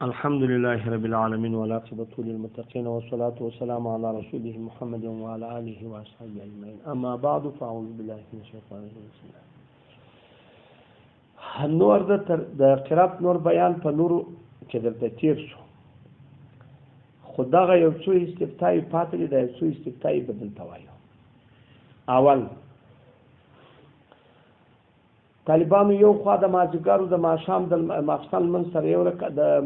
الحمد لله رب العالمين والعاقبة للمتقين والصلاة والسلام على رسوله محمد وعلى آله وأصحابه أجمعين. أما بعد فأعوذ بالله من الشيطان الرجيم. نور د قرات نور بیان په نور کې درته تیر شو، خو دغه یو څو استفتاء پاتې دي، د یو څو استفتاء بدل توایو. اول طالبانو یو خوا د مازیګرو د ماښام د ماخستن من سره یو د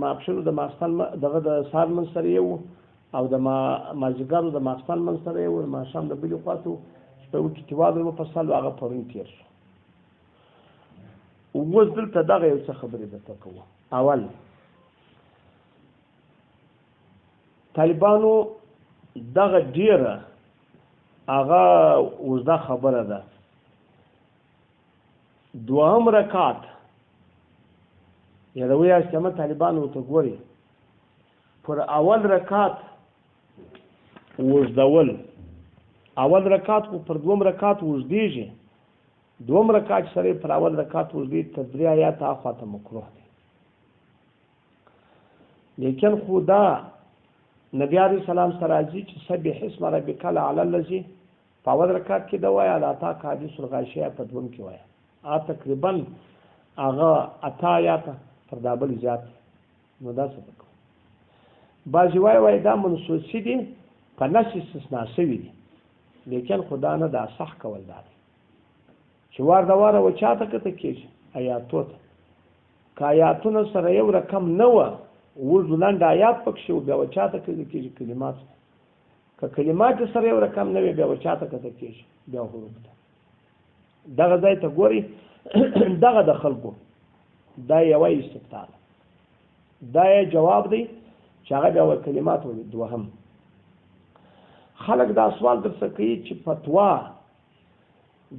ماپښینو د ماخستن دغه د سهار من سره یو او د مازیګرو د ماخستن من سره یو ماښام د بلې خوا ته په یو کې تیوال مفصل هغه پرون تیر شو. اوس دلته دغه یو څه خبرې درته کوو. اول طالبانو دغه ډیره هغه اوږده خبره ده. دوهم رکعت یادوي چې طالبانو ته ګوري پر اول رکعت وژدول، اول رکعت کو پر دوم رکعت وژديږي، دوم رکعت سره پر اول رکعت وژدي تدری آیات اخواته مکروه دي. لیکن خدا نبی علیہ السلام سره راځي چې سبح اسم ربک الاعلى الذی په اول رکعت کې دا وایي الاتا حدیث الغاشیه په دوم کې وایي تقریبا هغه اته آیات پر دابل زیات. نو دا څه وکړو؟ بعضې وایي دا منسوسي دي په نص استثنا شوي دي، لیکن خدا نه دا صح کول دا دی چې وار د واره و چاته کته کېږي آیاتو ته. که آیاتونه سره یو رقم نه وه وژو لنډ آیات پکښې و بیا و چاته کته کېږي کلمات. که کلمات سره یو رقم نه وي بیا و چاته کته کېږي بیا حروف ته. دغه ځای ته ګوري دغه د خلکو دا یوه استفتاء ده، دا یې جواب دی چې هغه بیا کلمات ولي. دوهم خلک دا سوال درڅه کوي چې فتوا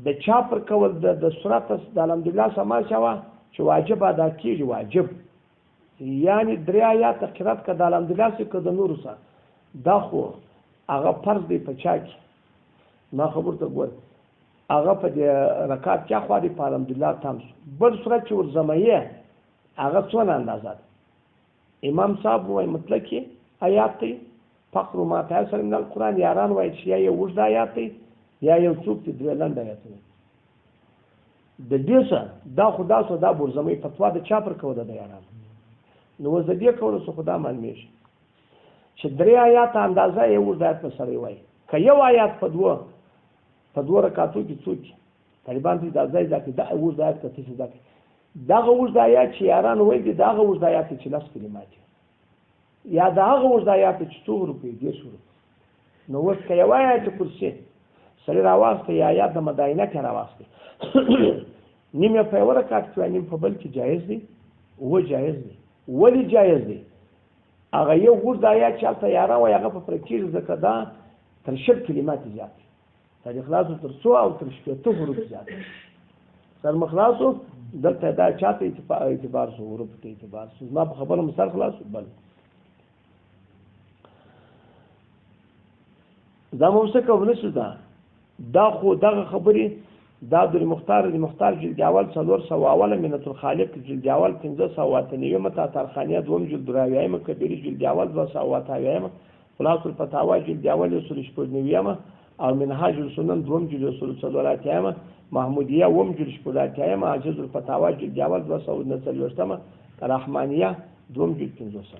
د چا پر کول د صورت د الحمدلله سما شوه چې واجب ادا کېږي. واجب یعنی درې آیات قرات که د الحمدلله سي که د نورو سره دا خو هغه فرض دی په چا کې. ما خبر ته ګور هغه په دې رکعت کې خو دې په الحمدلله تام شو. بل صورت چې ورزمایه هغه څونه اندازه ده. امام صاحب وایي مطلقي آیات دی فقر ما تیسر من القرآن، یاران وایي چې یا یو اوږد آیات دی یا یو څوک چې دوه لنډ آیات دی. د دې سره دا خدا سره دا ورزمایي فتوا د چا پر کوله د یاران. نو اوس د دې کولو څه خدا معلومیږي چې درې آیات اندازه یو اوږد آیات په سره وایي. که یو آیات په دوه رکعتو کې څوک طالبان دې دا ځای ځکه دا اوږد آیات ته څه ځکه دغه اوږد آیات چې یاران وایي دغه اوږد آیات چې لس کلمات یا دغه اوږد آیات چې څو روپۍ دې شروع. نو اوس که یو آیات کرسي سړی راواسته یا آیات د مداینه کې راواسته نیم یې په یوه رکعت کې نیم په بل کې جایز دی. و جایز دی. ولې جایز دی؟ هغه یو اوږد آیات چې هلته یاران وایي هغه په پوره کېږي ځکه دا تر شل کلمات زیات دی. تر اخلاصو تر څو او تر شپېته حروف زیات دی. سر مخلاصو دلته دا چاته اعتبار شو حروف ته اعتبار شو. زما په خبره مثال خلاصو بل دا مو څه کوو نه شو. دا خو دغه خبرې دا عبدالمختار جلد اول 400 منت الخالق جلد اول 598 تاطرخانیه دوم جلد راویه کبیری جلد اول 228 خلاص الفتاوا جلد اول 199 او منهاج السنن دوم جلد 308 محمودیه وم جلد 8 عاجز الفتاوا جلد اول 239 رحمانیه دوم جلد 15.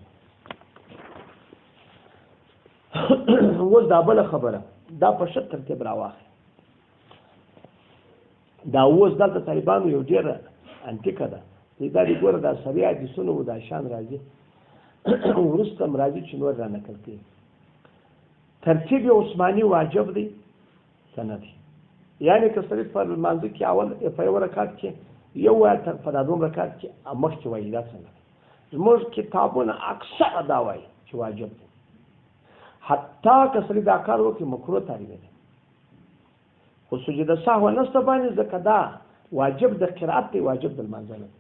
اوس دا بل خبره دا په شت ترتیب راواخلي. دا اوس دلته طالبانو یو ډېره انتیکه ده. دا دې ګوره دا سوي حدیثونه و دا شان راځي وروسته هم راځي چې نور را نقل کوي. ترتیب عثماني واجب دی که نه دی؟ یعنې که سړی په لمانځه کې اول په یو رکعت کې یو آیت په دا دوم رکعت کې مخکې وایي دا څنګه دی؟ زموږ کتابونه اکثره دا وایي چې واجب دی. حتی که سړی دا کار وکړي مکروه تعریفه دی. خو سجده سهو نشته باندې ځکه دا واجب د قرات دی، واجب د لمانځه نه دی.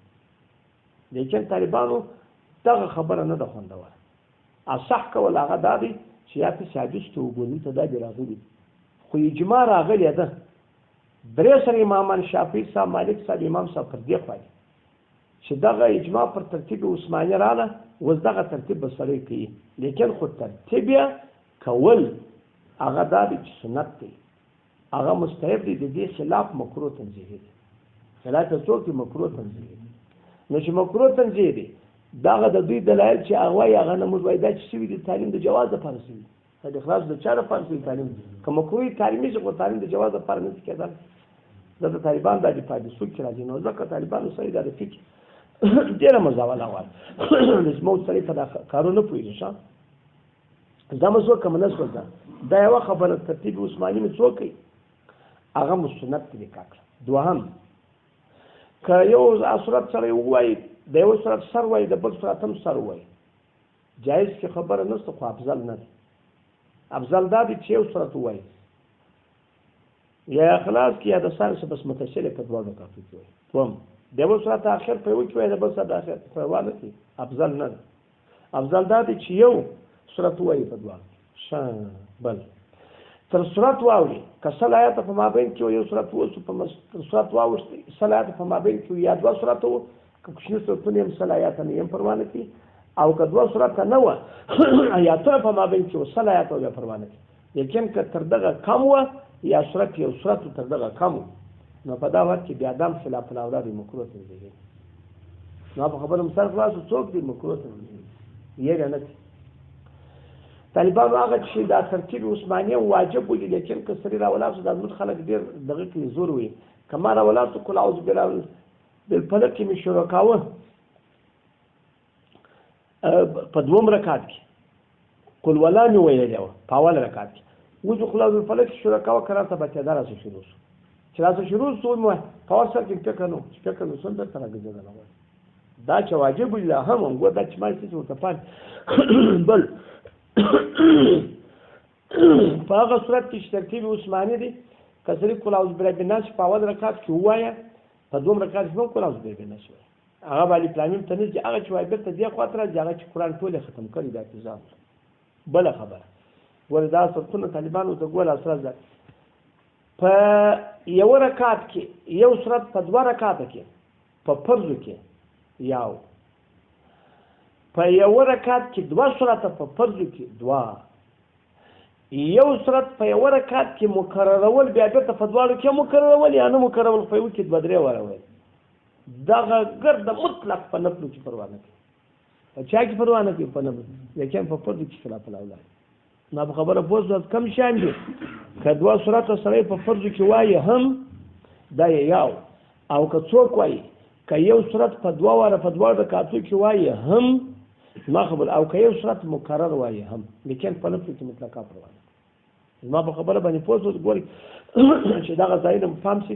لیکن طالبانو دغه خبره نه ده خوندوره. اصح کول هغه دا دی چې یا په حدیث ته وګورئ ته دا دې راغلي، خو اجماع راغلی ده. درې سره امامان شافعي صاحب، مالک صاحب، امام صاحب پر دې خوا دي چې دغه اجماع پر ترتیب عثماني رااله اوس دغه ترتیب به سړی کوي لیکن خو ترتیب یې کول هغه دا دی چې سنت دی هغه مستحب دی د دې خلاف مکروه تنزیهي دی خلاف یې څوک دی مکروه تنزیهي دی نو چې مکروه تنزیهي دی دغه د دوی دلایل چې هغه وایي هغه نه موږ وایي دا چې شوي دي تعلیم د جواز دپاره شوي د اخلاص د چا دپاره شوي تعلیم که مکروه تعلیمي شي خو تعلیم د جواز دپاره نه شي کېدل دا د طالبان دا دفاع د سود کې راځي نو ځکه طالبانو سره دا د فکر ډېره مزاوله غواړي د زموږ سړي په دا کارونه نه پوهېږي ښه دا مو څوک کمه نه شول دا یوه خبره ترتیب عثماني مې څوک کوي هغه مو سنت دی کاکړه دوهم که یو صورت سره ووایي د یو صورت سر وایي د بل صورت هم سر وایي جایز کې خبره نشته خو افضل نه دی افضل دا دی چې یو صورت ووایي یا اخلاص کې یا د سر څخه بس متصل په دواړو رکعتو کې وایي دوم د یو صورت آخر په یو کې وایي د بل صورت آخر په یوه نه کې افضل نه دی افضل دا دی چې یو صورت ووایي په دواړو بل تر صورت واوري که سل آیاته په مابین کې یو صورت ووسو په صورت واوښتي سل آیاته په مابین کې یا دوه صورت وو که کوچني صورتونه هم سل آیاته نه هم پروا نه کوي او که دوه صورته نه وه آیاتونه په مابین کې وو سل آیاته بیا پروا نه کوي لیکن که تر دغه کم وه یا صورت یو صورت تر دغه کم وو نو په دا وخت کې بیا دام خلاف الاولاد مکروه تنزیهي نو په خبره مثال خلاصو څوک دی مکروه تنزیهي یې نه کوي طالبانو هغه چې دا ترتیب عثماني واجب وي لیکن که سړي راولاړ شو دا زموږ خلک ډېر دغه کې زور وي که ما راولاړ شو قل اعوذ بالفلق کې مې شروع کاوه په دوم رکعت کې قل ولا مې ویلې وه په اول رکعت کې اوس قل اعوذ بالفلق کې شروع کاوه که راته بچېدا راسه شروع شو چې راسه شروع شو مو په اول سر کې فکر نو چې فکر نو څنګه بیرته راګرځېدلی دا چې واجب وي لا هم همګو دا چې ما چې ورته پاتې بل په هغه صورت کې چې ترتیب عثماني دی که سړي قل اعوذ برب الناس په اول رکعت کې ووایه په دوم رکعت کې هم قل اعوذ برب الناس وایي هغه به الف لام میم ته نه ځي هغه چې وایي بېرته دې خوا ته راځي هغه چې قرآن ټول یې ختم کړي دا التزام بله خبره ولې دا صورتونه طالبانو ته ګوله اسرار ده په یوه رکعت کې یو صورت په دوه رکعته کې په فرضو کې یو په یوه رکعت کې دوه صورته په فرضو کې دوه یو صورت په یوه رکعت کې مکررول بیا بېرته په دواړو کې مکررول یا نه مکررول په یوه کې دوه درې واره ویل دغه ګرد مطلق په نفلو کې پروا نه کوي په چا کې پروا نه کوي په نفلو لیکن په فرضو کې خلاف الاولاد نو په خبره پوه شو کم شان دي که دوه صورته سړی په فرضو کې وایي هم دا یو او که څوک وایي که یو صورت په دوه واره په دواړو رکعتو کې وایي هم ما خبر او که یو صورت مکرر وایي هم لیکن په نفلو کې مطلقه پروا نه ما په خبره باندې پوه شو ګوري چې دغه ځایونه مو فهم شي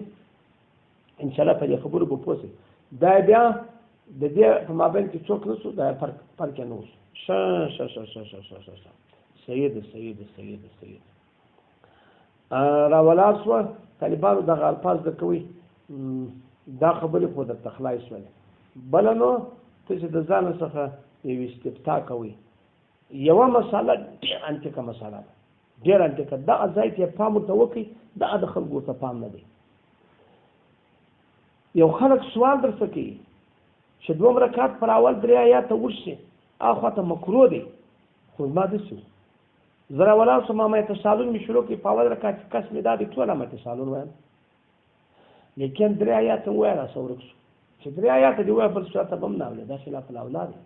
انشاءالله په دې خبرو به پوه شي دا بیا د دې په مابین کې څوک نه شو دا فرق یې نه وشو سید راولاړ شوه طالبانو دغه الفاظ د کوي دا خبرې خو درته خلای شولې بله نو ته چې د ځان څخه یو استفتاء کوي یوه مسله ډېر انتیکه مسله ده ډېر انتیکه دغه ځای ته پام ورته وکړي دغه د خلکو ورته پام نه دی یو خلک سوال درڅه کوي چې دوم رکعت پر اول درې آیاته وشي اخوا ته مکروه دی خو ما داسې زه راولاړ شوم ما تسالون مې شروع کړي په اول رکعت کې کس مې دا دی ټوله ما تسالون وایم لیکن درې آیاته ووایه راسه ورک شو چې درې آیاته دې ووایه بل صورت به هم نه اورې دا خلاف الاولاد دی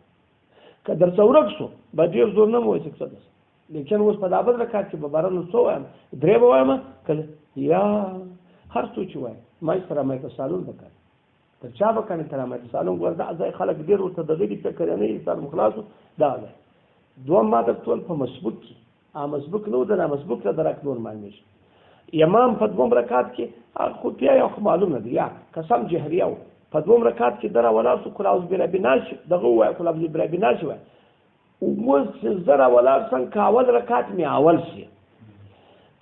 که درڅه ورک شو به ډېر زور نه مو وایي چې څه ده لیکن اوس په دا بل رکعت کې به باره نو څه وایم درې به وایم که یا هر څو چې وایي ما یې سره ما تسالون به کوي تر چا به کنې تر ما تسالون ګوره دا ځای خلک ډېر ورته د غېږې فکر یې نه وي سر مخلاصو دا دی دوم ما در ټول په مسبوق کې مسبوق نه و د نامسبوق ته درک نور معلومېږي امام په دوم رکعت کې خفیه یا خو معلوم نه دی یا قسم جهریه و په دوم رکعت کې در ولاړ شو قل اعوذ برب الناس دغه ووایه قل اعوذ برب الناس ووایه اوس چې زه راولاړ شم که اول رکعت مې اول شي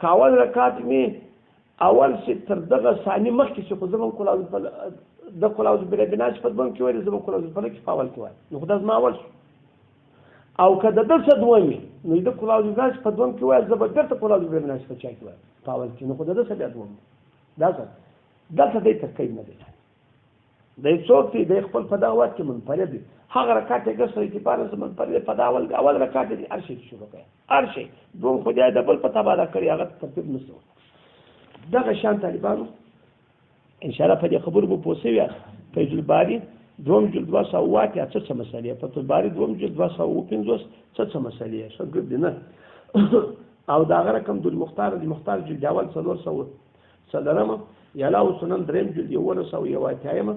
که اول رکعت مې اول شي تر دغه ثاني مخکې شي خو زه به د قل اعوذ برب الناس په دوم کې وایي زه به قل اعوذ بالفلق په اول کې وایم نو خو دا زما اول شو او که د ده څه دومي نو د قل اعوذ بالناس په دوم کې وایي زه به بېرته قل اعوذ برب الناس په چا کې وایم په اول کې نو خو د ده څه بیا دوم دا څه دی ترکیب نه دی دی څوک دی دی خپل په دغه وخت کې منفرد دی هغه رکعت یې ګرځوي چې پاره منفرد په اول رکعت دی هر شي شروع کوي هر شي دوم خدای د بل په تباده کړی هغه ترتیب نشو دغه شان طالبانو ان شاء الله په دې خبرو به پوه شوي فیض الباري دوم جلد 208 یا څه مسلې فتح الباري دوم جلد 250 څه مسلې څه ګرځي نه او دا هغه رقم د مختار جلد اول 400 صدرمه یلا او سنن دریم جلد 101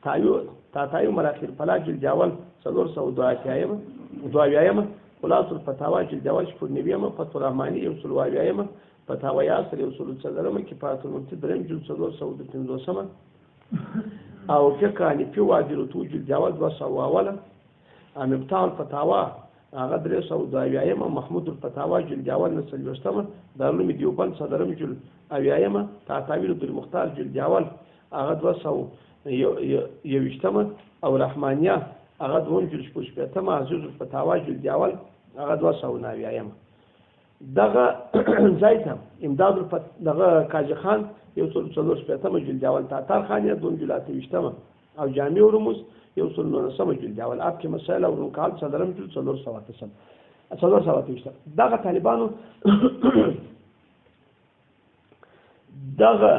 تایو مراخیر فلا جلد اول 402 خلاص الفتاوی جلد اول 9 فتح الرحمانی اصول واویایمه فتاوی یاسر اصول صدرمه کفایت المفتی دریم جلد 450 او فقه حنفي واجرته جلد اول 200 مفتاح الفتاوی هغه 302 محمود الفتاوی جلد اول 29 دارالعلوم دیوبند صدرم جلد اویایمه تعتاویل المختار جلد اول هغه 221 او رحمانیه هغه 2 جلد 15 عزیز الفتاوی جلد اول هغه 209 دغه زایته امداد دغه کاجی خان یو څل 4 جلد اول تاتار خانیه 2 جلد 28 او جامع رموز یو څل 9 جلد اول اپ کې مسائل او رکال صدرم جلد 428 دغه طالبانو دغه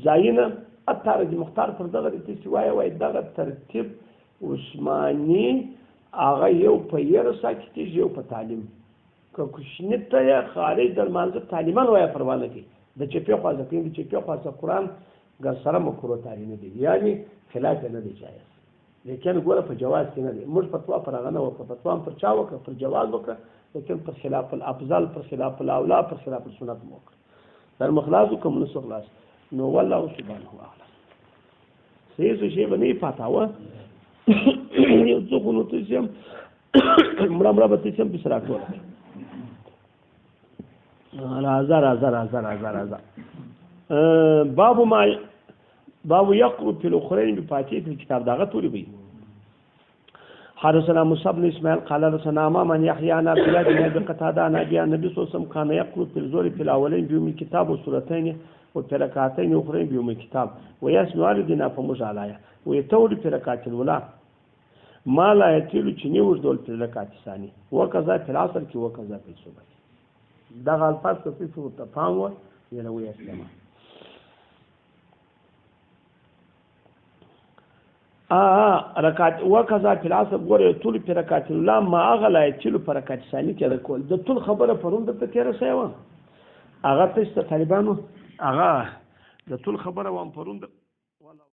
ځایونه اتارج مختار پر دغه د تسوای وای دغه ترتیب عثماني هغه یو په یره ساکتي یو په تعلیم که کوشنته یا خارج در منځ تعلیمان وای پروانه کی د چپی خواځه کې د چپی خواځه قرآن ګر سره مکرو تعلیم دي یعنی خلاف نه دی جایز لیکن ګوره په جواز کې نه دی موږ فتوا پر هغه نه وکړه فتوا پر چا وکړه پر جواز وکړه لیکن پر خلاف الافضل پر خلاف الاولا پر خلاف السنت وکړه در مخلاص کوم نو خلاص نو والله سبحانه وتعالى سې شي باندې پاتاوه یو څو نو ته سم مړه به ته سم بسرا ټول راځه باب يقرب في الاخرين بفاتحه الكتاب داغه توري وي حدثنا موسى بن اسماعيل قال حدثنا امام يحيى عن عبد الله بن ابي قتاده عن النبي صلى الله عليه وسلم كان يقرب في الزور في الاولين بيوم الكتاب وسورتين وفي ركعتين اخرين بيوم الكتاب ويسمع والدنا فمجالايا ويتولي في ركعه الاولى ما لا يتيل چني وردول في ركعه الثانيه وكذا في العصر كي وكذا في الصبح دغه الفاظ په څه تفاهم و یلوي اسلام رکعت وکذا فی العصر ګوره ټول په رکعت الله ما اغلا چلو په رکعت ثانی کې رکول د ټول خبره پروند ته تیر شوی و هغه ته طالبانو هغه د ټول خبره وان پروند